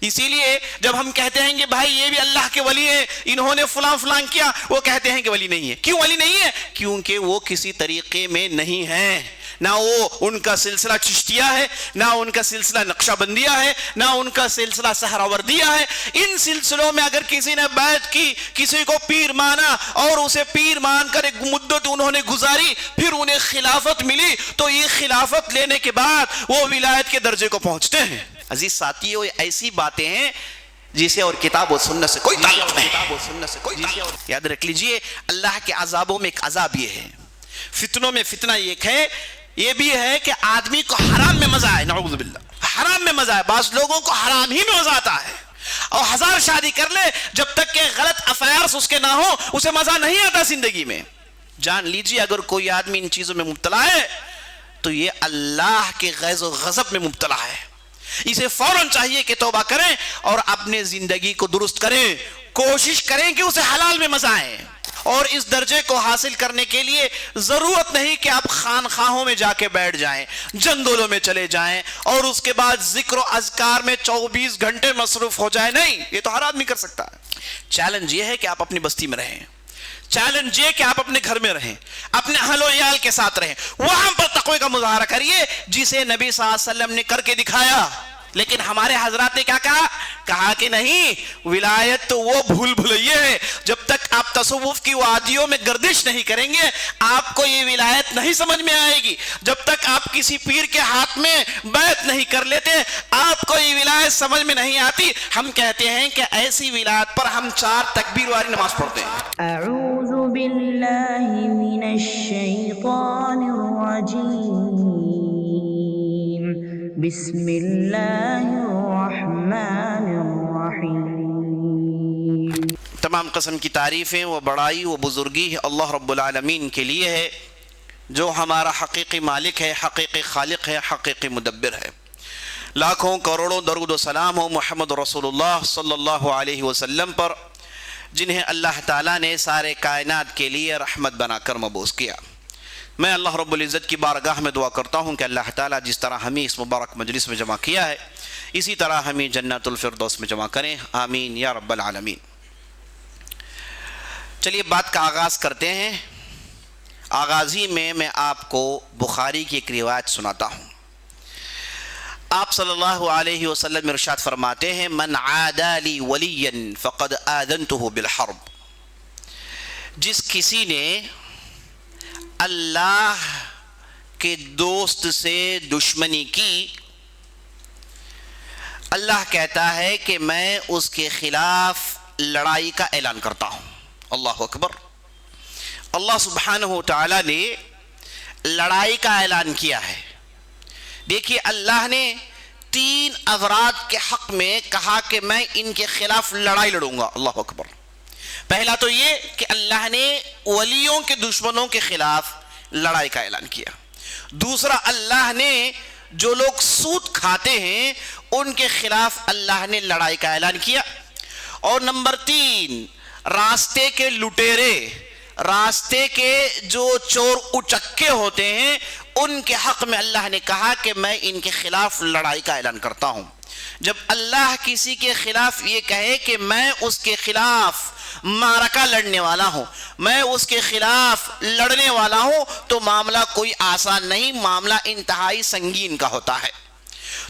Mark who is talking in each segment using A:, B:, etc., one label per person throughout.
A: اسی لیے جب ہم کہتے ہیں کہ بھائی یہ بھی اللہ کے ولی ہیں، انہوں نے فلاں فلاں کیا، وہ کہتے ہیں کہ ولی نہیں ہے۔ کیوں ولی نہیں ہے؟ کیونکہ وہ کسی طریقے میں نہیں ہیں، نہ وہ ان کا سلسلہ چشتیہ ہے، نہ ان کا سلسلہ نقشہ بندیہ ہے، نہ ان کا سلسلہ سہراوردیہ ہے۔ ان سلسلوں میں اگر کسی نے بیعت کی، کسی کو پیر مانا اور اسے پیر مان کر ایک مدت انہوں نے گزاری، پھر انہیں خلافت ملی، تو یہ خلافت لینے کے بعد وہ ولایت کے درجے کو پہنچتے ہیں۔ عزیز ساتھیو، یہ ایسی باتیں ہیں جسے اور کتاب و سنت سے کوئی تعلق نہیں۔ یاد رکھ لیجئے، اللہ کے عذابوں میں ایک عذاب یہ ہے، فتنوں میں فتنہ ایک ہے، یہ بھی ہے کہ آدمی کو حرام میں مزہ آئے، نعوذ باللہ، حرام میں مزہ آئے۔ بعض لوگوں کو حرام ہی میں مزہ آتا ہے، اور ہزار شادی کر لے، جب تک کہ غلط افیئرز اس کے نہ ہو اسے مزہ نہیں آتا زندگی میں۔ جان لیجئے اگر کوئی آدمی ان چیزوں میں مبتلا ہے تو یہ اللہ کے غیظ و غضب میں مبتلا ہے۔ اسے فوراً چاہیے کہ توبہ کریں اور اپنے زندگی کو درست کریں، کوشش کریں کہ اسے حلال میں مزہ آئے۔ اور اس درجے کو حاصل کرنے کے لیے ضرورت نہیں کہ آپ خانخواہوں میں جا کے بیٹھ جائیں، جنگلوں میں چلے جائیں اور اس کے بعد ذکر و اذکار میں 24 گھنٹے مصروف ہو جائیں، نہیں، یہ تو ہر آدمی کر سکتا ہے۔ چیلنج یہ ہے کہ آپ اپنی بستی میں رہیں، چیلنج یہ کہ آپ اپنے گھر میں رہیں، اپنے اہل و عیال کے ساتھ رہیں، وہاں پر تقوی کا مظاہرہ کریے جسے نبی صلی اللہ علیہ وسلم نے کر کے دکھایا۔ لیکن ہمارے حضرات نے کیا کہا؟ کہا کہ نہیں، ولایت تو وہ بھول بھلائیے ہے، جب تک آپ تصوف کی وادیوں میں گردش نہیں کریں گے آپ کو یہ ولایت نہیں سمجھ میں آئے گی، جب تک آپ کسی پیر کے ہاتھ میں بیعت نہیں کر لیتے آپ کو یہ ولایت سمجھ میں نہیں آتی۔ ہم کہتے ہیں کہ ایسی ولایت پر ہم 4 تکبیر والی نماز پڑھتے ہیں۔
B: اعوذ باللہ من الشیطان الرجیم، بسم اللہ الرحمن الرحیم۔
A: تمام قسم کی تعریفیں، وہ بڑائی، وہ بزرگی اللہ رب العالمین کے لیے ہے، جو ہمارا حقیقی مالک ہے، حقیقی خالق ہے، حقیقی مدبر ہے۔ لاکھوں کروڑوں درود و سلام ہو محمد رسول اللہ صلی اللہ علیہ وسلم پر، جنہیں اللہ تعالیٰ نے سارے کائنات کے لیے رحمت بنا کر مبعوث کیا۔ میں اللہ رب العزت کی بارگاہ میں دعا کرتا ہوں کہ اللہ تعالیٰ جس طرح ہمیں اس مبارک مجلس میں جمع کیا ہے اسی طرح ہمیں جنت الفردوس میں جمع کریں، آمین یا رب العالمین۔ چلیے بات کا آغاز کرتے ہیں۔ آغازی میں آپ کو بخاری کی ایک روایت سناتا ہوں۔ آپ صلی اللہ علیہ وسلم ارشاد فرماتے ہیں، من عادى لي وليا فقد آذنته بالحرب۔ جس کسی نے اللہ کے دوست سے دشمنی کی، اللہ کہتا ہے کہ میں اس کے خلاف لڑائی کا اعلان کرتا ہوں۔ اللہ اکبر۔ اللہ سبحانہ وتعالی نے لڑائی کا اعلان کیا ہے۔ دیکھیے اللہ نے 3 افراد کے حق میں کہا کہ میں ان کے خلاف لڑائی لڑوں گا۔ اللہ اکبر۔ پہلا تو یہ کہ اللہ نے ولیوں کے دشمنوں کے خلاف لڑائی کا اعلان کیا۔ دوسرا، اللہ نے جو لوگ سود کھاتے ہیں ان کے خلاف اللہ نے لڑائی کا اعلان کیا۔ اور نمبر 3، راستے کے لٹیرے، راستے کے جو چور اچکے ہوتے ہیں ان کے حق میں اللہ نے کہا کہ میں ان کے خلاف لڑائی کا اعلان کرتا ہوں۔ جب اللہ کسی کے خلاف یہ کہے کہ میں اس کے خلاف معرکہ لڑنے والا ہوں، میں اس کے خلاف لڑنے والا ہوں، تو معاملہ کوئی آسان نہیں، معاملہ انتہائی سنگین کا ہوتا ہے۔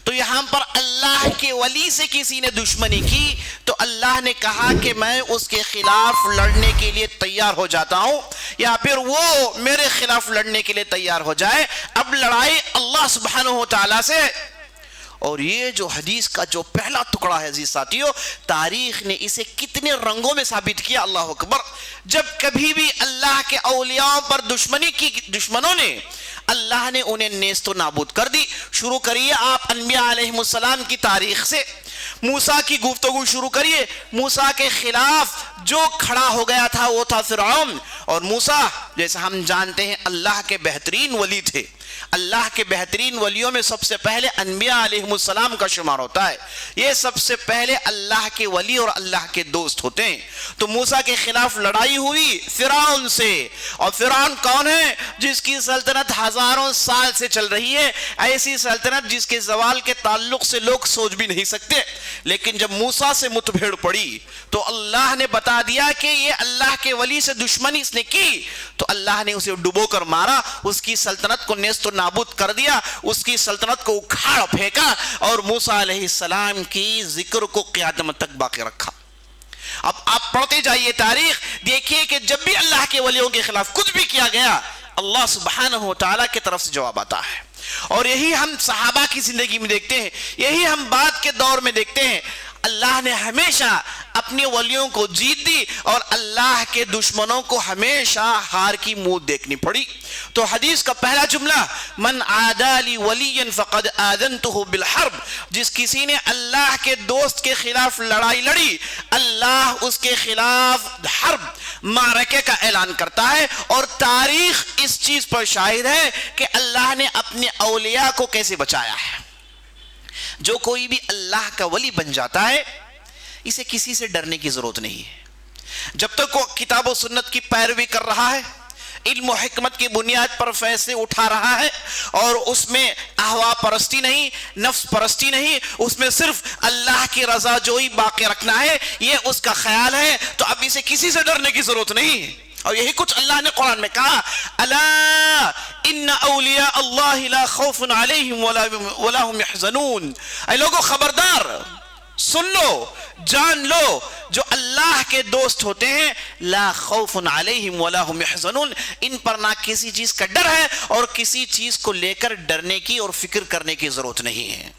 A: تو یہاں پر اللہ کے ولی سے کسی نے دشمنی کی تو اللہ نے کہا کہ میں اس کے خلاف لڑنے کے لیے تیار ہو جاتا ہوں، یا پھر وہ میرے خلاف لڑنے کے لیے تیار ہو جائے۔ اب لڑائی اللہ سبحانہ وتعالی سے۔ اور یہ جو حدیث کا جو پہلا ٹکڑا ہے عزیز ساتھیو، تاریخ نے اسے کتنے رنگوں میں ثابت کیا۔ اللہ اکبر۔ جب کبھی بھی اللہ کے اولیاء پر دشمنی کی دشمنوں نے، اللہ نے انہیں نیست و نابود کر دی۔ شروع کریے آپ انبیاء علیہ السلام کی تاریخ سے، موسیٰ کی گفتگو شروع کریے۔ موسیٰ کے خلاف جو کھڑا ہو گیا تھا وہ تھا فرعون، اور موسیٰ جیسے ہم جانتے ہیں اللہ کے بہترین ولی تھے، اللہ کے بہترین ولیوں میں سب سے پہلے انبیاء علیہم السلام کا شمار ہوتا ہے. یہ سب سے پہلے اللہ کے ولی اور اللہ کے دوست ہوتے ہیں. تو موسیٰ کے خلاف لڑائی ہوئی فرعون سے, اور فرعون کون ہے؟ جس کی سلطنت ہزاروں سال سے چل رہی ہے, ایسی سلطنت جس کے زوال کے تعلق سے لوگ سوچ بھی نہیں سکتے. لیکن جب موسیٰ سے متبھیڑ پڑی تو اللہ نے بتا دیا کہ یہ اللہ کے ولی سے دشمنی اس نے کی, تو اللہ نے اسے ڈبو کر مارا, اس کی سلطنت کو نیست و نابود کر دیا, اس کی سلطنت کو اکھاڑ پھینکا, اور موسیٰ علیہ السلام کی ذکر کو قیامت تک باقی رکھا. اب آپ پڑھتے جائیے تاریخ, دیکھیے کہ جب بھی اللہ کے ولیوں کے خلاف کچھ بھی کیا گیا, اللہ سبحانہ و تعالیٰ کی طرف سے جواب آتا ہے. اور یہی ہم صحابہ کی زندگی میں دیکھتے ہیں, یہی ہم بعد کے دور میں دیکھتے ہیں. اللہ نے ہمیشہ اپنے ولیوں کو جیت دی, اور اللہ کے دشمنوں کو ہمیشہ ہار کی منہ دیکھنی پڑی. تو حدیث کا پہلا جملہ, من عادی لی ولی فقد آذنتہ بالحرب, جس کسی نے اللہ کے دوست کے خلاف لڑائی لڑی, اللہ اس کے خلاف حرب, معرکے کا اعلان کرتا ہے. اور تاریخ اس چیز پر شاہد ہے کہ اللہ نے اپنے اولیاء کو کیسے بچایا ہے. جو کوئی بھی اللہ کا ولی بن جاتا ہے, اسے کسی سے ڈرنے کی ضرورت نہیں ہے. جب تک وہ کتاب و سنت کی پیروی کر رہا ہے, علم و حکمت کی بنیاد پر فیصلے اٹھا رہا ہے, اور اس میں اہوا پرستی نہیں, نفس پرستی نہیں, اس میں صرف اللہ کی رضا جوئی باقی رکھنا ہے, یہ اس کا خیال ہے, تو اب اسے کسی سے ڈرنے کی ضرورت نہیں ہے. اور یہی کچھ اللہ نے قرآن میں کہا, الا ان اولیاء اللہ لا خوف علیہم ولا هم يحزنون. اے لوگوں خبردار, سن لو, جان لو, جو اللہ کے دوست ہوتے ہیں, لا خوف علیہم ولا هم يحزنون, ان پر نہ کسی چیز کا ڈر ہے اور کسی چیز کو لے کر ڈرنے کی اور فکر کرنے کی ضرورت نہیں ہے.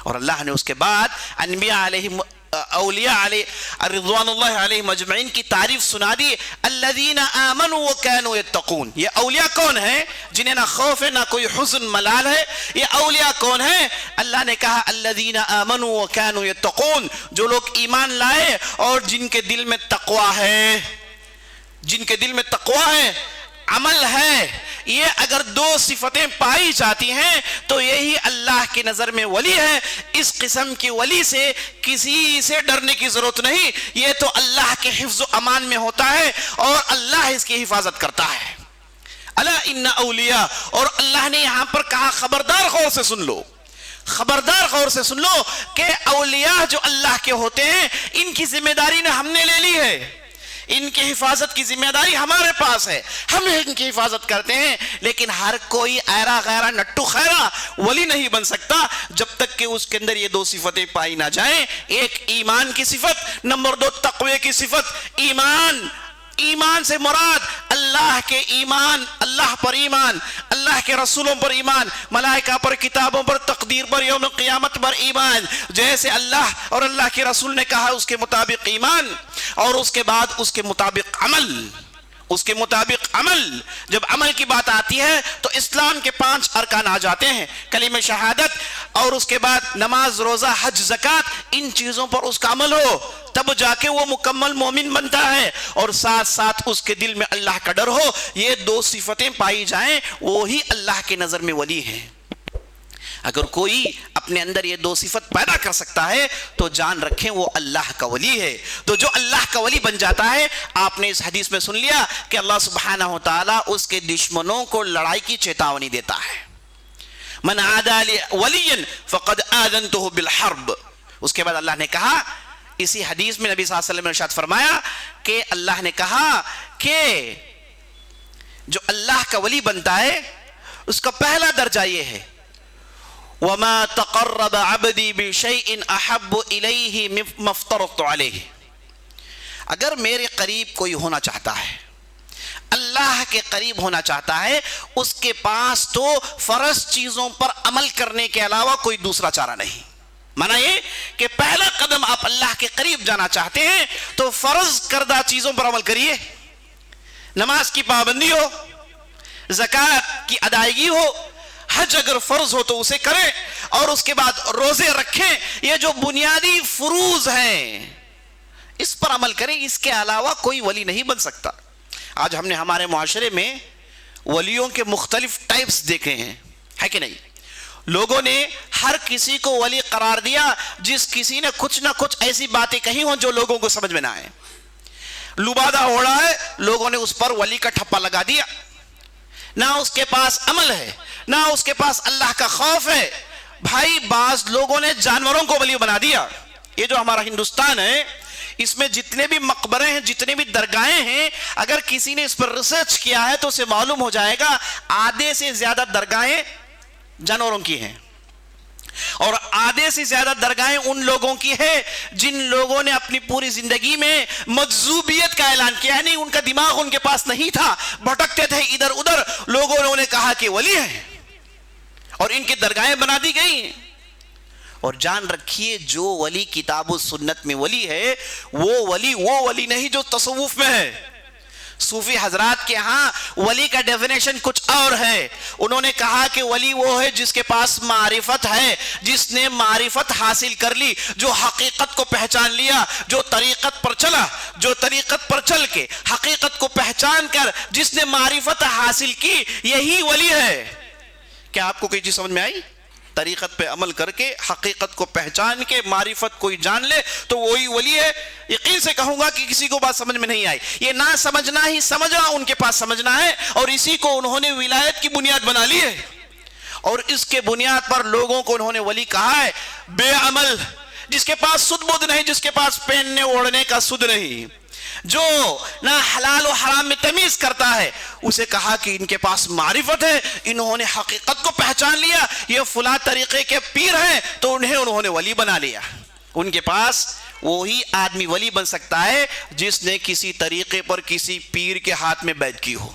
A: اور اللہ نے اس کے بعد انبیاء علیہم اولیاء علیہ رضوان اللہ علیہ مجمعین کی تعریف سنا دی, الذین آمنوا وکانوا یتقون. یہ اولیاء کون ہیں جنہیں نہ خوف ہے نہ کوئی حزن ملال ہے؟ یہ اولیاء کون ہیں؟ اللہ نے کہا الذین آمنوا وکانوا یتقون, جو لوگ ایمان لائے اور جن کے دل میں تقوی ہے, جن کے دل میں تقوی ہے, عمل ہے. یہ اگر دو صفتیں پائی جاتی ہیں تو یہی اللہ کی نظر میں ولی ہے. اس قسم کی ولی سے کسی سے ڈرنے کی ضرورت نہیں, یہ تو اللہ کے حفظ و امان میں ہوتا ہے اور اللہ اس کی حفاظت کرتا ہے. الا ان اولیاء, اور اللہ نے یہاں پر کہا, خبردار غور سے سن لو, خبردار غور سے سن لو کہ اولیاء جو اللہ کے ہوتے ہیں, ان کی ذمہ داری نے ہم نے لے لی ہے, ان کی حفاظت کی ذمہ داری ہمارے پاس ہے, ہم ان کی حفاظت کرتے ہیں. لیکن ہر کوئی ایرا غیرہ نٹو خیرہ ولی نہیں بن سکتا جب تک کہ اس کے اندر یہ دو صفتیں پائی نہ جائیں. ایک ایمان کی صفت, نمبر دو تقوی کی صفت. ایمان سے مراد اللہ کے ایمان, اللہ پر ایمان, اللہ کے رسولوں پر ایمان, ملائکہ پر, کتابوں پر, تقدیر پر, یوم قیامت پر ایمان. جیسے اللہ اور اللہ کے رسول نے کہا اس کے مطابق ایمان, اور اس کے بعد اس کے مطابق عمل. اس کے مطابق عمل. جب عمل کی بات آتی ہے تو اسلام کے 5 ارکان آ جاتے ہیں, کلمہ شہادت, اور اس کے بعد نماز, روزہ, حج, زکوٰۃ. ان چیزوں پر اس کا عمل ہو تب جا کے وہ مکمل مومن بنتا ہے, اور ساتھ ساتھ اس کے دل میں اللہ کا ڈر ہو. یہ دو صفتیں پائی جائیں وہی اللہ کے نظر میں ولی ہیں. اگر کوئی اپنے اندر یہ دو صفت پیدا کر سکتا ہے تو جان رکھیں وہ اللہ کا ولی ہے. تو جو اللہ کا ولی بن جاتا ہے, آپ نے اس حدیث میں سن لیا کہ اللہ سبحانہ و تعالیٰ اس کے دشمنوں کو لڑائی کی چیتاونی دیتا ہے. من عادی لی ولی فقد آذنتہ بالحرب. اس کے بعد اللہ نے کہا, اسی حدیث میں نبی صلی اللہ علیہ وسلم نے ارشاد فرمایا کہ اللہ نے کہا کہ جو اللہ کا ولی بنتا ہے اس کا پہلا درجہ یہ ہے, وَمَا تَقَرَّبَ عَبْدِي بِشَيْءٍ أَحَبُّ إِلَيْهِ مِمَّا افْتَرَضْتُ عَلَيْهِ. اگر میرے قریب کوئی ہونا چاہتا ہے, اللہ کے قریب ہونا چاہتا ہے, اس کے پاس تو فرض چیزوں پر عمل کرنے کے علاوہ کوئی دوسرا چارہ نہیں. مانا یہ کہ پہلا قدم آپ اللہ کے قریب جانا چاہتے ہیں تو فرض کردہ چیزوں پر عمل کریے. نماز کی پابندی ہو, زکوٰۃ کی ادائیگی ہو, حج اگر فرض ہو تو اسے کریں, اور اس کے بعد روزے رکھیں. یہ جو بنیادی فروض ہیں اس پر عمل کریں. اس کے علاوہ کوئی ولی نہیں بن سکتا. آج ہم نے ہمارے معاشرے میں ولیوں کے مختلف ٹائپس دیکھے ہیں، ہے کہ نہیں؟ لوگوں نے ہر کسی کو ولی قرار دیا جس کسی نے کچھ نہ کچھ ایسی باتیں کہی ہوں جو لوگوں کو سمجھ میں نہ آئے. لبادہ ہو رہا ہے، لوگوں نے اس پر ولی کا ٹھپا لگا دیا. نہ اس کے پاس عمل ہے، نہ اس کے پاس اللہ کا خوف ہے. بھائی بعض لوگوں نے جانوروں کو ولی بنا دیا. یہ جو ہمارا ہندوستان ہے، اس میں جتنے بھی مقبرے ہیں، جتنے بھی درگاہیں ہیں، اگر کسی نے اس پر ریسرچ کیا ہے تو اسے معلوم ہو جائے گا آدھے سے زیادہ درگاہیں جانوروں کی ہیں، اور آدھے سے زیادہ درگاہیں ان لوگوں کی ہے جن لوگوں نے اپنی پوری زندگی میں مجذوبیت کا اعلان کیا ہے. نہیں، ان کا دماغ ان کے پاس نہیں تھا، بھٹکتے تھے ادھر ادھر. لوگوں نے کہا کہ ولی ہیں اور ان کی درگاہیں بنا دی گئی ہیں. اور جان رکھیے جو ولی کتاب و سنت میں ولی ہے، وہ ولی نہیں جو تصوف میں ہے. صوفی حضرات کے ہاں ولی کا ڈیفینیشن کچھ اور ہے. انہوں نے کہا کہ ولی وہ ہے جس کے پاس معرفت ہے، جس نے معرفت حاصل کر لی، جو حقیقت کو پہچان لیا، جو طریقت پر چلا، جو طریقت پر چل کے حقیقت کو پہچان کر جس نے معرفت حاصل کی، یہی ولی ہے. کیا آپ کو کوئی چیز سمجھ میں آئی؟ طریقت پہ عمل کر کے حقیقت کو پہچان کے معرفت کوئی جان لے تو وہی ولی ہے. یقین سے کہوں گا کہ کسی کو بات سمجھ میں نہیں آئی. یہ نہ سمجھنا ہی سمجھنا ان کے پاس سمجھنا ہے، اور اسی کو انہوں نے ولایت کی بنیاد بنا لی ہے، اور اس کے بنیاد پر لوگوں کو انہوں نے ولی کہا ہے. بے عمل، جس کے پاس سد بدھ نہیں، جس کے پاس پہننے اوڑھنے کا سد نہیں، جو نہ حلال و حرام میں تمیز کرتا ہے، اسے کہا کہ ان کے پاس معرفت ہے، انہوں نے حقیقت کو پہچان لیا، یہ فلاں طریقے کے پیر ہیں، تو انہوں نے ولی بنا لیا. ان کے پاس وہی آدمی ولی بن سکتا ہے جس نے کسی طریقے پر کسی پیر کے ہاتھ میں بیعت کی ہو،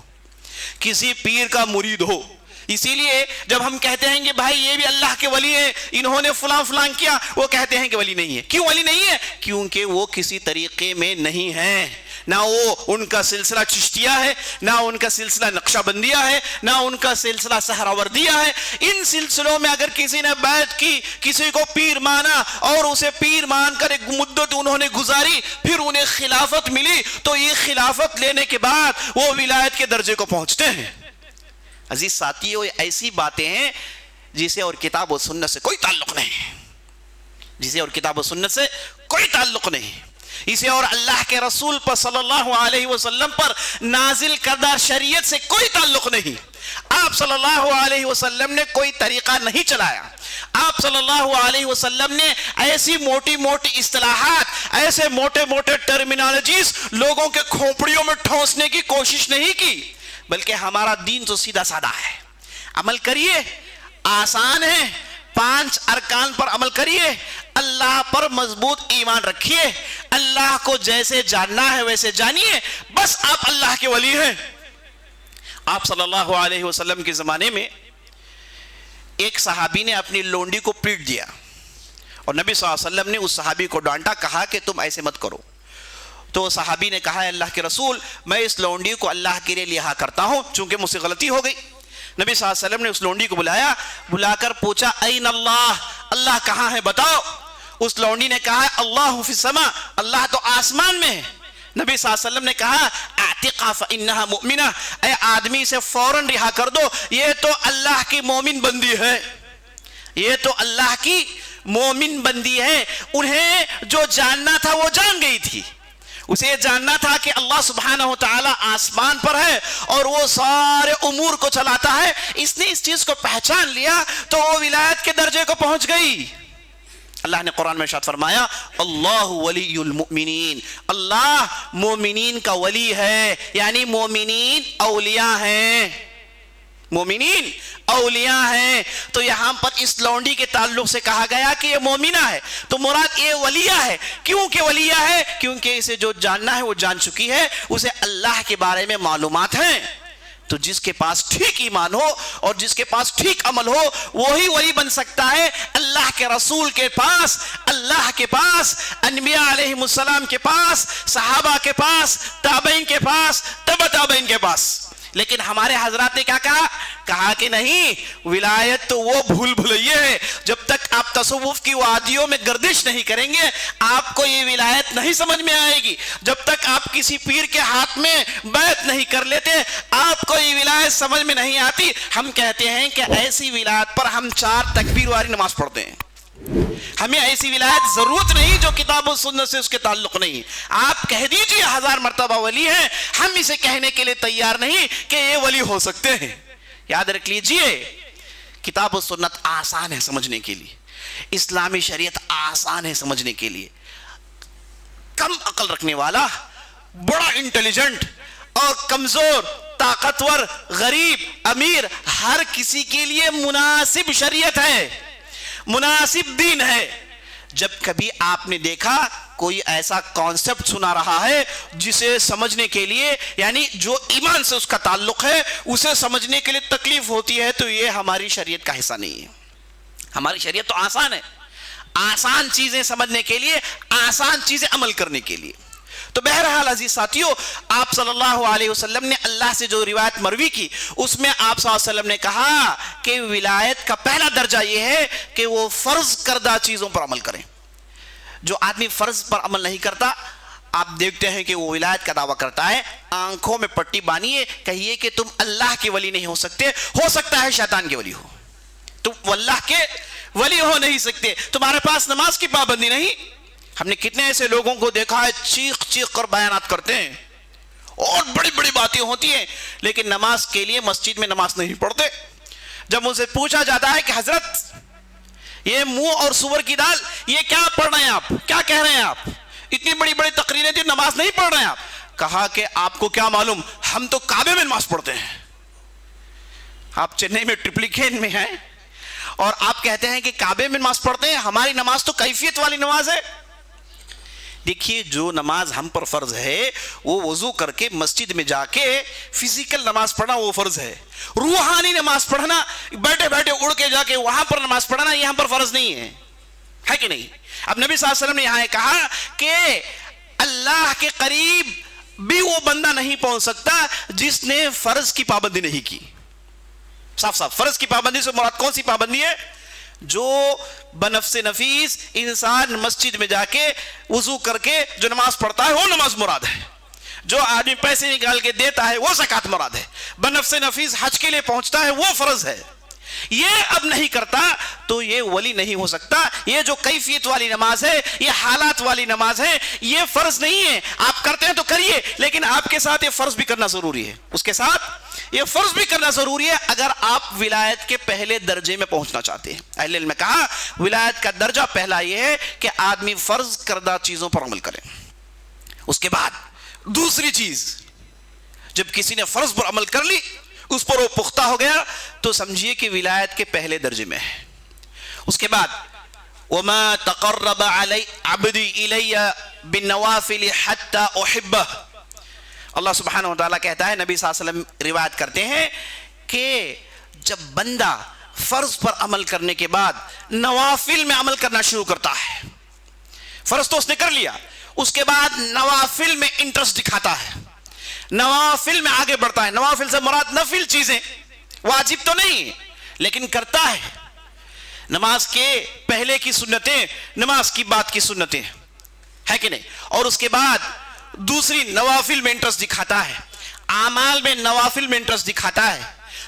A: کسی پیر کا مرید ہو. اسی لیے جب ہم کہتے ہیں کہ بھائی یہ بھی اللہ کے ولی ہیں، انہوں نے فلاں کیا، وہ کہتے ہیں کہ ولی نہیں ہے. کیوں ولی نہیں ہے؟ کیونکہ وہ کسی طریقے میں نہیں ہیں. نہ وہ ان کا سلسلہ چشتیہ ہے، نہ ان کا سلسلہ نقشہ بندیہ ہے، نہ ان کا سلسلہ سہراوردیہ ہے. ان سلسلوں میں اگر کسی نے بیعت کی، کسی کو پیر مانا اور اسے پیر مان کر ایک مدت انہوں نے گزاری، پھر انہیں خلافت ملی، تو یہ خلافت لینے کے بعد وہ ولایت کے درجے کو پہنچتے ہیں. عزیز ساتھیو، یہ ایسی باتیں ہیں جسے اور کتاب و سنت سے کوئی تعلق نہیں، جسے اور کتاب و سنت سے کوئی تعلق نہیں. اسے اور اللہ کے رسول پر صلی اللہ علیہ وسلم پر نازل کردہ شریعت سے کوئی تعلق نہیں. آپ صلی اللہ علیہ وسلم نے کوئی طریقہ نہیں چلایا. آپ صلی اللہ علیہ وسلم نے ایسی موٹی موٹی اصطلاحات، ایسے موٹے موٹے ٹرمینالوجیز لوگوں کے کھوپڑیوں میں ٹھونسنے کی کوشش نہیں کی، بلکہ ہمارا دین تو سیدھا سادہ ہے. عمل کریے، آسان ہے. 5 ارکان پر عمل کریے، اللہ پر مضبوط ایمان رکھیے، اللہ کو جیسے جاننا ہے ویسے جانیے، بس آپ اللہ کے ولی ہیں. آپ صلی اللہ علیہ وسلم کے زمانے میں ایک صحابی نے اپنی لونڈی کو پیٹ دیا، اور نبی صلی اللہ علیہ وسلم نے اس صحابی کو ڈانٹا، کہا کہ تم ایسے مت کرو. تو صحابی نے کہا، اللہ کے رسول، میں اس لونڈی کو اللہ کے لیے لہا کرتا ہوں، چونکہ مجھ سے غلطی ہو گئی. نبی صلی اللہ علیہ وسلم نے اس لونڈی کو بلایا، بلا کر پوچھا، این اللہ، اللہ کہاں ہے بتاؤ. اس لونڈی نے کہا، اللہ فی السماء، اللہ تو آسمان میں ہے. نبی صلی اللہ علیہ وسلم نے کہا، اعتقها فانها مؤمنہ، اے آدمی سے فوراً رہا کر دو، یہ تو اللہ کی مومن بندی ہے، یہ تو اللہ کی مومن بندی ہے. انہیں جو جاننا تھا وہ جان گئی تھی. اسے یہ جاننا تھا کہ اللہ سبحانہ وتعالی آسمان پر ہے اور وہ سارے امور کو چلاتا ہے. اس نے اس چیز کو پہچان لیا تو وہ ولایت کے درجے کو پہنچ گئی. اللہ نے قرآن میں ارشاد فرمایا، اللہ ولی المؤمنین، اللہ مومنین کا ولی ہے، یعنی مومنین اولیاء ہیں، مومنین اولیاء ہیں. تو یہاں پر اس لونڈی کے تعلق سے کہا گیا کہ یہ مومنہ ہے، تو مراد یہ ولیہ ہے. کیوں کہ ولیہ ہے؟ کیونکہ اسے جو جاننا ہے وہ جان چکی ہے، اسے اللہ کے بارے میں معلومات ہیں. تو جس کے پاس ٹھیک ایمان ہو اور جس کے پاس ٹھیک عمل ہو وہی ولی بن سکتا ہے. اللہ کے رسول کے پاس، اللہ کے پاس، انبیاء علیہ السلام کے پاس، صحابہ کے پاس، تابعین کے پاس، تبع تابعین کے پاس. لیکن ہمارے حضرات نے کیا کہا؟ کہا کہ نہیں، ولایت تو وہ بھول بھلائیے ہے، جب تک آپ تصوف کی وادیوں میں گردش نہیں کریں گے آپ کو یہ ولایت نہیں سمجھ میں آئے گی، جب تک آپ کسی پیر کے ہاتھ میں بیعت نہیں کر لیتے آپ کو یہ ولایت سمجھ میں نہیں آتی۔ ہم کہتے ہیں کہ ایسی ولایت پر ہم 4 تکبیر والی نماز پڑھتے ہیں، ہمیں ایسی ولایت ضرورت نہیں جو کتاب و سنت سے اس کے تعلق نہیں۔ آپ کہہ دیجئے 1000 مرتبہ ولی ہیں، ہم اسے کہنے کے لیے تیار نہیں کہ یہ ولی ہو سکتے ہیں۔ یاد رکھ لیجئے کتاب و سنت آسان ہے سمجھنے کے لیے، اسلامی شریعت آسان ہے سمجھنے کے لیے۔ کم عقل رکھنے والا، بڑا انٹیلیجنٹ اور کمزور، طاقتور، غریب، امیر، ہر کسی کے لیے مناسب شریعت ہے، مناسب دین ہے۔ جب کبھی آپ نے دیکھا کوئی ایسا کانسیپٹ سنا رہا ہے جسے سمجھنے کے لیے، یعنی جو ایمان سے اس کا تعلق ہے اسے سمجھنے کے لیے تکلیف ہوتی ہے، تو یہ ہماری شریعت کا حصہ نہیں ہے۔ ہماری شریعت تو آسان ہے، آسان چیزیں سمجھنے کے لیے، آسان چیزیں عمل کرنے کے لیے۔ تو بہرحال عزیز ساتھیو، آپ صلی اللہ علیہ وسلم نے اللہ سے جو روایت مروی کی اس میں آپ صلی اللہ علیہ وسلم نے کہا کہ ولایت کا پہلا درجہ یہ ہے کہ وہ فرض کردہ چیزوں پر عمل کریں۔ جو آدمی فرض پر عمل نہیں کرتا آپ دیکھتے ہیں کہ وہ ولایت کا دعویٰ کرتا ہے، آنکھوں میں پٹی باندھیے، کہیے کہ تم اللہ کے ولی نہیں ہو سکتے، ہو سکتا ہے شیطان کے ولی ہو، تم اللہ کے ولی ہو نہیں سکتے، تمہارے پاس نماز کی پابندی نہیں۔ ہم نے کتنے ایسے لوگوں کو دیکھا ہے چیخ چیخ کر بیانات کرتے ہیں اور بڑی بڑی باتیں ہوتی ہیں، لیکن نماز کے لیے مسجد میں نماز نہیں پڑھتے۔ جب ان سے پوچھا جاتا ہے کہ حضرت یہ منہ اور سور کی دال یہ کیا پڑھ رہے ہیں آپ، کیا کہہ رہے ہیں آپ، اتنی بڑی بڑی تقریریں تھی نماز نہیں پڑھ رہے ہیں آپ، کہا کہ آپ کو کیا معلوم، ہم تو کعبے میں نماز پڑھتے ہیں۔ آپ چنئی میں ٹرپلیکین میں ہیں اور آپ کہتے ہیں کہ کعبے میں نماز پڑھتے ہیں، ہماری نماز تو کیفیت والی نماز ہے۔ دیکھیے جو نماز ہم پر فرض ہے وہ وضو کر کے مسجد میں جا کے فزیکل نماز پڑھنا وہ فرض ہے، روحانی نماز پڑھنا بیٹھے بیٹھے اڑ کے جا کے وہاں پر نماز پڑھنا یہ ہم پر فرض نہیں ہے، ہے کہ نہیں؟ اب نبی صلی اللہ علیہ وسلم نے یہاں کہا کہ اللہ کے قریب بھی وہ بندہ نہیں پہنچ سکتا جس نے فرض کی پابندی نہیں کی۔ صاف صاف فرض کی پابندی سے مراد کون سی پابندی ہے؟ جو بنفس نفیس انسان مسجد میں جا کے وضو کر کے جو نماز پڑھتا ہے وہ نماز مراد ہے، جو آدمی پیسے نکال کے دیتا ہے وہ زکوٰۃ مراد ہے، بنفس نفیس حج کے لیے پہنچتا ہے وہ فرض ہے۔ یہ اب نہیں کرتا تو یہ ولی نہیں ہو سکتا۔ یہ جو کیفیت والی نماز ہے، یہ حالات والی نماز ہے، یہ فرض نہیں ہے۔ آپ کرتے ہیں تو کریے، لیکن آپ کے ساتھ یہ فرض بھی کرنا ضروری ہے، اس کے ساتھ یہ فرض بھی کرنا ضروری ہے اگر آپ ولایت کے پہلے درجے میں پہنچنا چاہتے ہیں۔ اہل علم نے کہا ولایت کا درجہ پہلا یہ ہے کہ آدمی فرض کردہ چیزوں پر عمل کرے۔ اس کے بعد دوسری چیز، جب کسی نے فرض پر عمل کر لی، اس پر وہ پختہ ہو گیا، تو سمجھیے کہ ولایت کے پہلے درجے میں ہے۔ اس کے بعد وَمَا تَقَرَّبَ عَبْدِي إِلَيَّ بِالنَّوَافِلِ حَتَّى أُحِبَّهُ۔ اللہ سبحانہ وتعالیٰ کہتا ہے، نبی صلی اللہ علیہ وسلم روایت کرتے ہیں کہ جب بندہ فرض پر عمل کرنے کے بعد نوافل میں عمل کرنا شروع کرتا ہے، فرض تو اس نے کر لیا، اس کے بعد نوافل میں انٹرسٹ دکھاتا ہے، نوافل میں آگے بڑھتا ہے۔ نوافل سے مراد نفل چیزیں، واجب تو نہیں لیکن کرتا ہے، نماز کے پہلے کی سنتیں، نماز کی بعد کی سنتیں، ہے کہ نہیں؟ اور اس کے بعد دوسری نوافل میں انٹرسٹ دکھاتا ہے، اعمال میں نوافل میں انٹرسٹ دکھاتا ہے،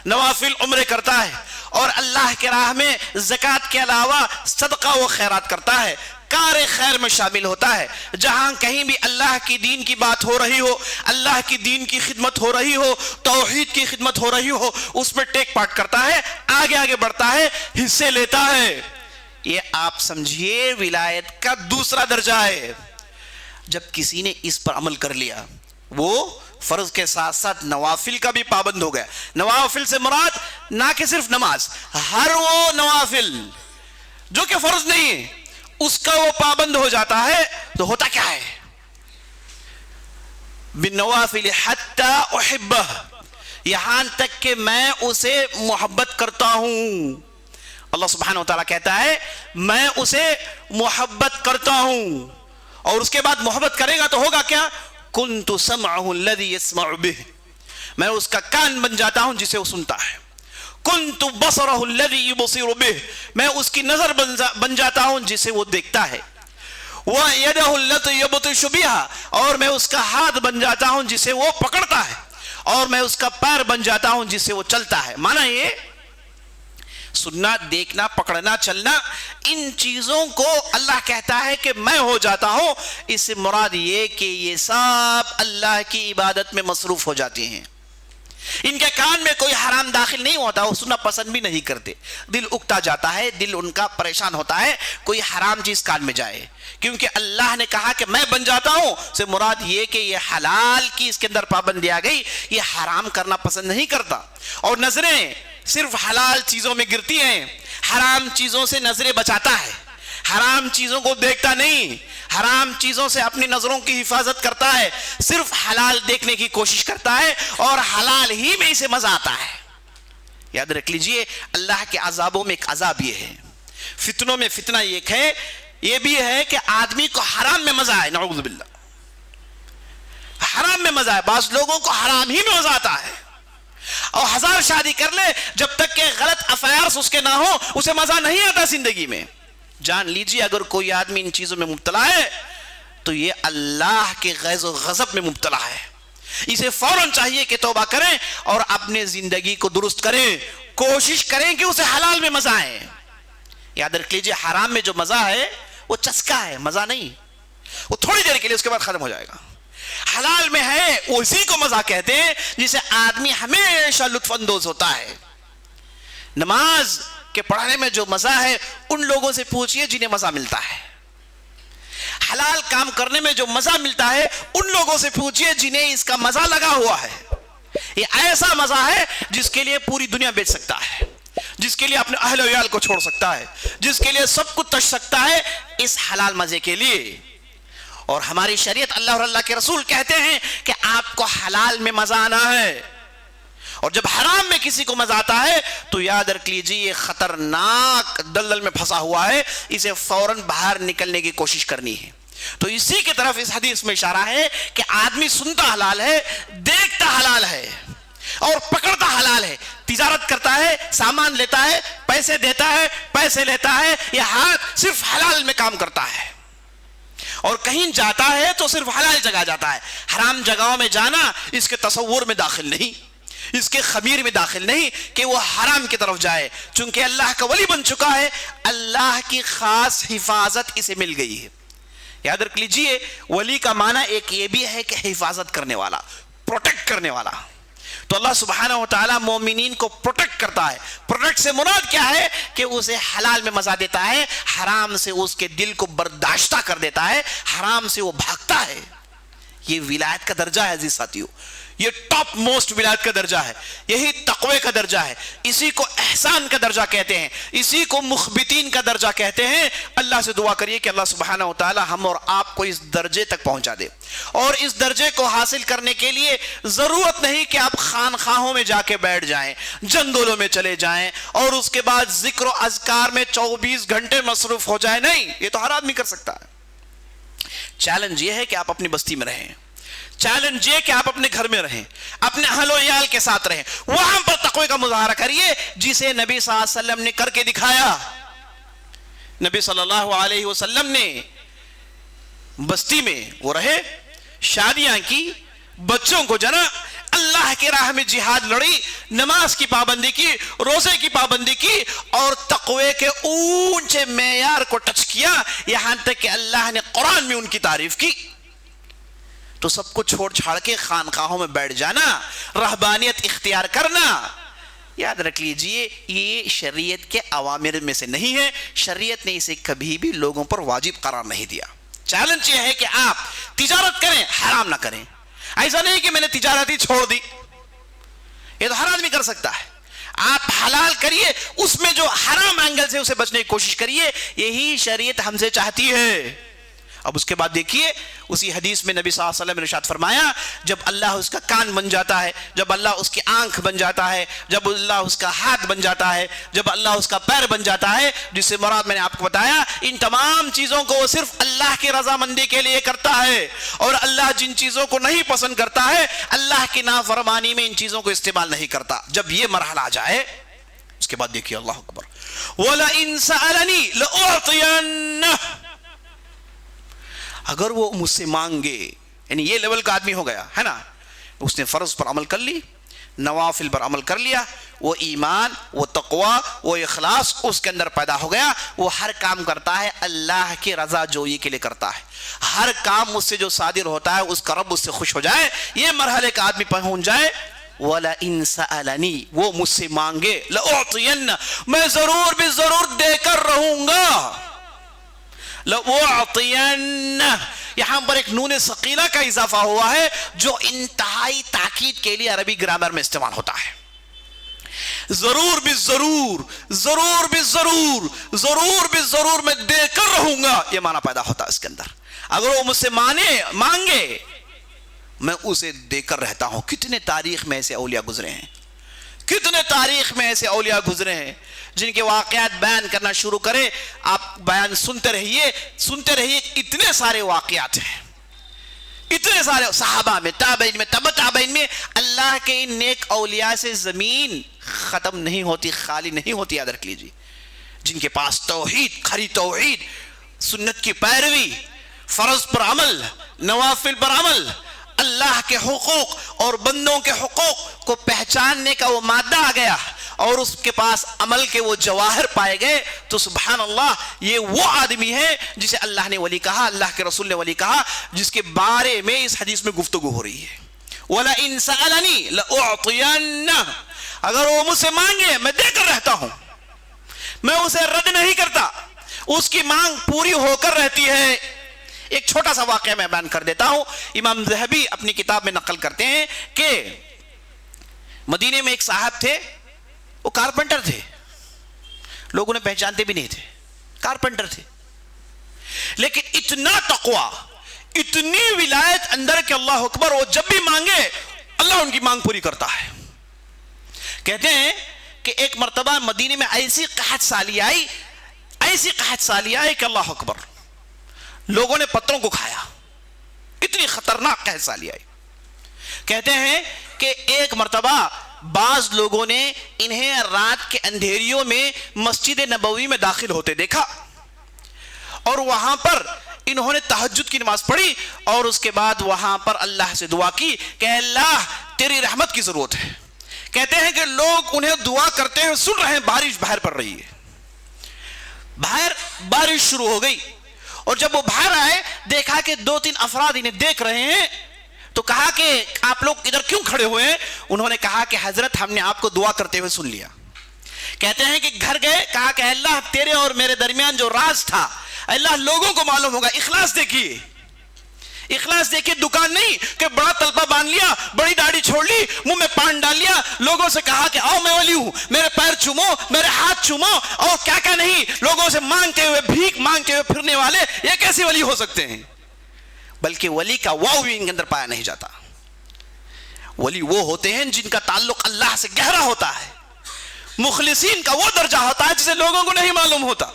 A: نوافل عمرے کرتا ہے، اور اللہ کے راہ میں زکوٰۃ کے علاوہ صدقہ و خیرات کرتا ہے، کار خیر میں شامل ہوتا ہے۔ جہاں کہیں بھی اللہ کی دین کی بات ہو رہی ہو، اللہ کی دین کی خدمت ہو رہی ہو، توحید کی خدمت ہو رہی ہو، اس میں ٹیک پارٹ کرتا ہے، آگے آگے بڑھتا ہے، حصے لیتا ہے۔ یہ آپ سمجھیے ولایت کا دوسرا درجہ ہے۔ جب کسی نے اس پر عمل کر لیا، وہ فرض کے ساتھ ساتھ نوافل کا بھی پابند ہو گیا۔ نوافل سے مراد نہ کہ صرف نماز، ہر وہ نوافل جو کہ فرض نہیں ہے اس کا وہ پابند ہو جاتا ہے۔ تو ہوتا کیا ہے؟ بالنوافل حتی احبہ، یہاں تک کہ میں اسے محبت کرتا ہوں۔ اللہ سبحانہ وتعالیٰ کہتا ہے میں اسے محبت کرتا ہوں، اور اس کے بعد محبت کرے گا تو ہوگا کیا؟ کنت سمعہ الذی یسمع بہ، میں اس کا کان بن جاتا ہوں جسے وہ سنتا ہے۔ کنت بصرہ الذی یبصر بہ، میں اس کی نظر بن جاتا ہوں جسے وہ دیکھتا ہے، وَيَدَهُ الَّتِي يَبْطِشُ بِهَا، اور میں اس کا ہاتھ بن جاتا ہوں جسے وہ پکڑتا ہے، اور میں اس کا پیر بن جاتا ہوں جسے وہ چلتا ہے۔ معنی یہ سننا، دیکھنا، پکڑنا، چلنا، ان چیزوں کو اللہ کہتا ہے کہ میں ہو جاتا ہوں، اس سے مراد یہ کہ یہ سب اللہ کی عبادت میں مصروف ہو جاتے ہیں۔ ان کے کان میں کوئی حرام داخل نہیں ہوتا، وہ سننا پسند بھی نہیں کرتے، دل اکتا جاتا ہے، دل ان کا پریشان ہوتا ہے کوئی حرام چیز کان میں جائے، کیونکہ اللہ نے کہا کہ میں بن جاتا ہوں، سے مراد یہ کہ یہ حلال کی اس کے اندر پابندی آ گئی، یہ حرام کرنا پسند نہیں کرتا۔ اور نظریں صرف حلال چیزوں میں گرتی ہیں، حرام چیزوں سے نظریں بچاتا ہے، حرام چیزوں کو دیکھتا نہیں، حرام چیزوں سے اپنی نظروں کی حفاظت کرتا ہے، صرف حلال دیکھنے کی کوشش کرتا ہے، اور حلال ہی میں اسے مزہ آتا ہے۔ یاد رکھ لیجئے، اللہ کے عذابوں میں ایک عذاب یہ ہے، فتنوں میں فتنہ ایک ہے، یہ بھی ہے کہ آدمی کو حرام میں مزہ آئے، نعوذ باللہ، حرام میں مزہ آئے۔ بعض لوگوں کو حرام ہی میں مزہ آتا ہے، اور ہزار شادی کر لے، جب تک کہ غلط افیئرز اس کے نہ ہو اسے مزہ نہیں آتا زندگی میں۔ جان لیجیے اگر کوئی آدمی ان چیزوں میں مبتلا ہے تو یہ اللہ کے غیظ و غضب میں مبتلا ہے، اسے فوراً چاہیے کہ توبہ کریں اور اپنے زندگی کو درست کریں، کوشش کریں کہ اسے حلال میں مزہ آئے۔ یاد رکھ لیجیے، حرام میں جو مزہ ہے وہ چسکا ہے، مزہ نہیں، وہ تھوڑی دیر کے لیے، اس کے بعد ختم ہو جائے گا۔ حلال میں ہے اسی کو مزہ کہتے ہیں جسے آدمی ہمیشہ لطف اندوز ہوتا ہے۔ نماز کے پڑھنے میں جو مزہ ہے ان لوگوں سے پوچھئے جنہیں مزہ ملتا ہے، حلال کام کرنے میں جو مزہ ملتا ہے ان لوگوں سے پوچھئے جنہیں اس کا مزہ لگا ہوا ہے۔ یہ ایسا مزہ ہے جس کے لیے پوری دنیا بیچ سکتا ہے، جس کے لیے اپنے اہل و عیال کو چھوڑ سکتا ہے، جس کے لیے سب کچھ تش سکتا ہے اس حلال مزے کے لیے۔ اور ہماری شریعت، اللہ اور اللہ کے رسول کہتے ہیں کہ آپ کو حلال میں مزہ آنا ہے، اور جب حرام میں کسی کو مزہ آتا ہے تو یاد رکھ لیجیے یہ خطرناک دلدل میں پھنسا ہوا ہے، اسے فوراً باہر نکلنے کی کوشش کرنی ہے۔ تو اسی کی طرف اس حدیث میں اشارہ ہے کہ آدمی سنتا حلال ہے، دیکھتا حلال ہے، اور پکڑتا حلال ہے، تجارت کرتا ہے، سامان لیتا ہے، پیسے دیتا ہے، پیسے لیتا ہے، یہ ہاتھ صرف حلال میں کام کرتا ہے، اور کہیں جاتا ہے تو صرف حلال جگہ جاتا ہے۔ حرام جگہوں میں جانا اس کے تصور میں داخل نہیں، اس کے خمیر میں داخل نہیں کہ وہ حرام کی طرف جائے، چونکہ اللہ کا ولی بن چکا ہے، اللہ کی خاص حفاظت اسے مل گئی ہے۔ یاد رکھ لیجئے، ولی کا معنی ایک یہ بھی ہے کہ حفاظت کرنے والا، پروٹیکٹ کرنے والا۔ تو اللہ سبحانہ و تعالی مومنین کو پروٹیکٹ کرتا ہے۔ پروٹیکٹ سے مراد کیا ہے؟ کہ اسے حلال میں مزہ دیتا ہے، حرام سے اس کے دل کو برداشتہ کر دیتا ہے، حرام سے وہ بھاگتا ہے۔ یہ ولایت کا درجہ ہے عزیز ساتھیو، یہ ٹاپ موسٹ ولایت کا درجہ ہے، یہی تقوی کا درجہ ہے، اسی کو احسان کا درجہ کہتے ہیں، اسی کو مخبتین کا درجہ کہتے ہیں۔ اللہ سے دعا کریے کہ اللہ سبحانہ و تعالی ہم اور آپ کو اس درجے تک پہنچا دے، اور اس درجے کو حاصل کرنے کے لیے ضرورت نہیں کہ آپ خانخواہوں میں جا کے بیٹھ جائیں، جنگلوں میں چلے جائیں اور اس کے بعد ذکر و اذکار میں 24 گھنٹے مصروف ہو جائیں، نہیں، یہ تو ہر آدمی کر سکتا ہے۔ چیلنج یہ ہے کہ آپ اپنی بستی میں رہیں، چیلنج یہ کہ آپ اپنے گھر میں رہیں، اپنے اہل و عیال کے ساتھ رہیں، وہاں پر تقوی کا مظاہرہ کریے جسے نبی صلی اللہ علیہ وسلم نے کر کے دکھایا۔ نبی صلی اللہ علیہ وسلم نے بستی میں وہ رہے، شادیاں کی، بچوں کو جنا، اللہ کی راہ میں جہاد لڑی، نماز کی پابندی کی، روزے کی پابندی کی، اور تقوی کے اونچے معیار کو ٹچ کیا، یہاں تک کہ اللہ نے قرآن میں ان کی تعریف کی۔ تو سب کو چھوڑ چھاڑ کے خانقاہوں میں بیٹھ جانا، رہبانیت اختیار کرنا، یاد رکھ لیجئے یہ شریعت کے اوامر میں سے نہیں ہے، شریعت نے اسے کبھی بھی لوگوں پر واجب قرار نہیں دیا۔ چیلنج یہ ہے کہ آپ تجارت کریں، حرام نہ کریں۔ ایسا نہیں کہ میں نے تجارت ہی چھوڑ دی، یہ تو ہر آدمی کر سکتا ہے۔ آپ حلال کریے، اس میں جو حرام اینگل سے اسے بچنے کی کوشش کریے، یہی شریعت ہم سے چاہتی ہے۔ اب اس کے بعد دیکھیے اسی حدیث میں نبی صلی اللہ علیہ وسلم نے ارشاد فرمایا، جب اللہ اس کا کان بن جاتا ہے، جب اللہ اس کی آنکھ بن جاتا ہے، جب اللہ اس کا ہاتھ بن جاتا ہے، جب اللہ اس کا پیر بن جاتا ہے، جس سے مراد میں نے آپ کو بتایا، ان تمام چیزوں کو وہ صرف اللہ کی رضامندی کے لیے کرتا ہے، اور اللہ جن چیزوں کو نہیں پسند کرتا ہے، اللہ کی نافرمانی میں ان چیزوں کو استعمال نہیں کرتا۔ جب یہ مرحلہ آ جائے کے بعد دیکھیے اللہ اکبر، وَلَئِن سَأَلَنِي لَأُعْطِيَنَّهُ، اگر وہ مجھ سے مانگے، یعنی یہ لیول کا آدمی ہو گیا ہے نا، اس نے فرض پر عمل کر لی، نوافل پر عمل کر لیا، وہ ایمان، وہ تقوی، وہ اخلاص اس کے اندر پیدا ہو گیا، وہ ہر کام کرتا ہے اللہ کی رضا جوئی کے لیے کرتا ہے، ہر کام اس سے جو صادر ہوتا ہے اس کا رب اس سے خوش ہو جائے، یہ مرحلے کا آدمی پہنچ جائے، وَلَئِن سَأَلَنِي، وہ مجھ سے مانگے، لَأُعْطِيَنَّ، میں ضرور بھی ضرور دے کر رہوں گا، لَأُعْطِيَنَّ، یہاں پر ایک نون ثقیلہ کا اضافہ ہوا ہے جو انتہائی تاکید کے لیے عربی گرامر میں استعمال ہوتا ہے، ضرور بھی ضرور، ضرور بھی ضرور، ضرور بھی ضرور میں دے کر رہوں گا، یہ معنی پیدا ہوتا ہے اس کے اندر، اگر وہ مجھ سے مانگے میں اسے دے کر رہتا ہوں۔ کتنے تاریخ میں ایسے اولیاء گزرے ہیں، کتنے تاریخ میں ایسے اولیاء گزرے ہیں جن کے واقعات بیان کرنا شروع کرے، آپ بیان سنتے رہیے، اتنے سارے واقعات ہیں، اتنے سارے صحابہ میں، تابعین میں، تبع تابعین میں، اللہ کے ان نیک اولیاء سے زمین ختم نہیں ہوتی، خالی نہیں ہوتی، یاد رکھ لیجیے، جن کے پاس توحید، کھری توحید، سنت کی پیروی، فرض پر عمل، نوافل پر عمل، اللہ کے حقوق اور بندوں کے حقوق کو پہچاننے کا وہ مادہ آ گیا اور اس کے پاس عمل کے وہ جواہر پائے گئے، تو سبحان اللہ، یہ وہ آدمی ہے جسے اللہ نے ولی کہا، اللہ کے رسول نے ولی کہا، جس کے بارے میں اس حدیث میں گفتگو ہو رہی ہے، وَلَئِن سَأَلَنِي لَأُعْطِيَنَّهُ، اگر وہ مجھ سے مانگے میں دے کر رہتا ہوں، میں اسے رد نہیں کرتا، اس کی مانگ پوری ہو کر رہتی ہے۔ ایک چھوٹا سا واقعہ میں بیان کر دیتا ہوں، امام ذہبی اپنی کتاب میں نقل کرتے ہیں کہ مدینے میں ایک صاحب تھے، وہ کارپنٹر تھے، لوگوں نے پہچانتے بھی نہیں تھے، کارپنٹر تھے، لیکن اتنا تقوی، اتنی ولایت اندر کہ اللہ اکبر، وہ جب بھی مانگے اللہ ان کی مانگ پوری کرتا ہے۔ کہتے ہیں کہ ایک مرتبہ مدینے میں ایسی قحط سالی آئی کہ اللہ اکبر، لوگوں نے پتھروں کو کھایا، اتنی خطرناک قحط سالی آئی۔ کہتے ہیں کہ ایک مرتبہ بعض لوگوں نے انہیں رات کے اندھیریوں میں مسجد نبوی میں داخل ہوتے دیکھا، اور وہاں پر انہوں نے تہجد کی نماز پڑھی، اور اس کے بعد وہاں پر اللہ سے دعا کی کہ اللہ تیری رحمت کی ضرورت ہے۔ کہتے ہیں کہ لوگ انہیں دعا کرتے ہیں، سن رہے ہیں، بارش باہر پڑ رہی ہے، باہر بارش شروع ہو گئی، اور جب وہ باہر آئے دیکھا کہ 2-3 افراد انہیں دیکھ رہے ہیں، تو کہا کہ آپ لوگ ادھر کیوں کھڑے ہوئے ہیں؟ انہوں نے کہا کہ حضرت ہم نے آپ کو دعا کرتے ہوئے سن لیا۔ کہتے ہیں کہ گھر گئے، کہا کہ اللہ تیرے اور میرے درمیان جو راز تھا اللہ لوگوں کو معلوم ہوگا، اخلاص دیکھیے، اخلاص دیکھیے، دکان نہیں کہ بڑا طلبہ باندھ لیا، بڑی داڑھی چھوڑ لی، منہ میں پان ڈال لیا، لوگوں سے کہا کہ آؤ میں ولی ہوں، میرے پیر چومو، میرے ہاتھ چومو، اور کیا کیا نہیں، لوگوں سے مانگتے ہوئے، بھیک مانگتے ہوئے پھرنے والے، یہ کیسے ولی ہو سکتے ہیں؟ بلکہ ولی کا واو بھی ان کے اندر پایا نہیں جاتا۔ ولی وہ ہوتے ہیں جن کا تعلق اللہ سے گہرا ہوتا ہے، مخلصین کا وہ درجہ ہوتا ہے جسے لوگوں کو نہیں معلوم ہوتا۔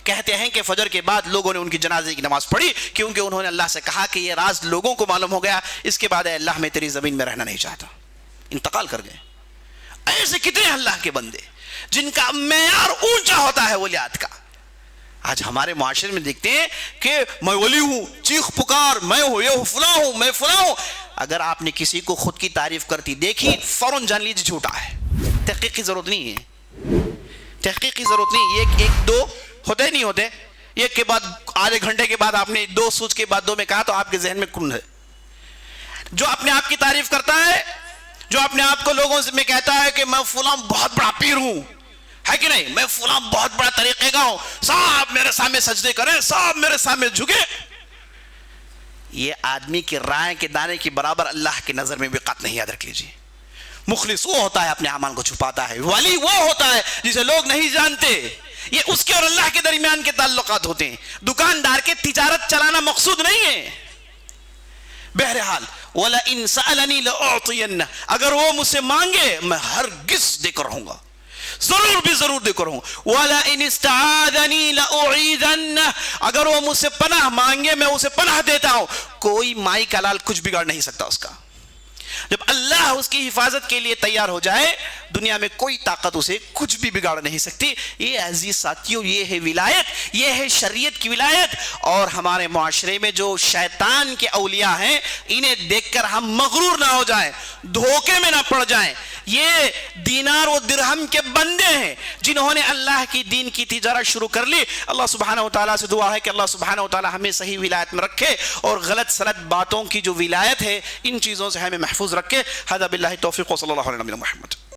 A: کہتے ہیں کہ فجر کے بعد لوگوں نے ان کی جنازے کی نماز پڑھی، کیونکہ انہوں نے اللہ سے کہا کہ یہ راز لوگوں کو معلوم ہو گیا، اس کے بعد اے اللہ میں تیری زمین میں رہنا نہیں چاہتا، انتقال کر گئے۔ ایسے کتنے اللہ کے بندے جن کا معیار اونچا ہوتا ہے ولیات کا۔ آج ہمارے معاشرے میں دیکھتے ہیں کہ میں ولی ہوں، چیخ پکار، میں ہوں، یہ ہوں، فلاں ہوں، میں فلاں ہوں۔ اگر آپ نے کسی کو خود کی تعریف کرتی دیکھی، فوراً جان لیجیے جھوٹا ہے، تحقیق کی ضرورت نہیں ہے، تحقیق کی ضرورت نہیں۔ ایک دو ہوتے نہیں ہوتے، ایک کے بعد آدھے گھنٹے کے بعد آپ نے دو سوچ کے بعد دو میں کہا تو آپ کے ذہن میں کن ہے۔ جو اپنے آپ کی تعریف کرتا ہے، جو اپنے آپ کو لوگوں سے میں کہتا ہے کہ میں فلاں بہت بڑا پیر ہوں، ہے کہ نہیں، میں فلاں بہت بڑا طریقے کا ہوں، سب میرے سامنے سجدے کریں، سب میرے سامنے جھکے، یہ آدمی کی رائے کے دانے کی برابر اللہ کی نظر میں بھی قط نہیں، یاد رکھ لیجیے۔ مخلص وہ ہوتا ہے اپنے اعمال کو چھپاتا ہے، ولی وہ ہوتا ہے جسے لوگ نہیں جانتے، یہ اس کے اور اللہ کے درمیان کے تعلقات ہوتے ہیں۔ دکاندار کے تجارت چلانا مقصود نہیں ہے۔ بہرحال وَلَئِن سَأَلَنِي لَأُعْطِيَنَّهُ، اگر وہ مجھ سے مانگے میں ہرگز دے کر رہوں گا، ضرور بھی ضرور دے کر رہوں گا۔ وَلَئِنِ اسْتَعَاذَنِي لَأُعِيذَنَّهُ، اگر وہ مجھ سے پناہ مانگے میں اسے پناہ دیتا ہوں، کوئی مائی کا لال کچھ بگاڑ نہیں سکتا اس کا۔ جب اللہ اس کی حفاظت کے لیے تیار ہو جائے دنیا میں کوئی طاقت اسے کچھ بھی بگاڑ نہیں سکتی. یہ عزیز ساتھیوں یہ ہے ولایت, یہ ہے شریعت کی ولایت. اور ہمارے معاشرے میں جو شیطان کے اولیاء ہیں انہیں دیکھ کر ہم مغرور نہ ہو جائیں, دھوکے میں نہ پڑ جائیں. یہ دینار و درہم کے بندے ہیں جنہوں نے اللہ کی دین کی تجارت شروع کر لی. اللہ سبحانہ وتعالیٰ سے دعا ہے کہ اللہ سبحانہ وتعالیٰ ہمیں صحیح ولایت میں رکھے اور غلط سلط باتوں کی جو ولایت ہے ان چیزوں سے ہمیں محفوظ رکھے. ھذا باللہ التوفیق وصلی اللہ علیہ وسلم محمد.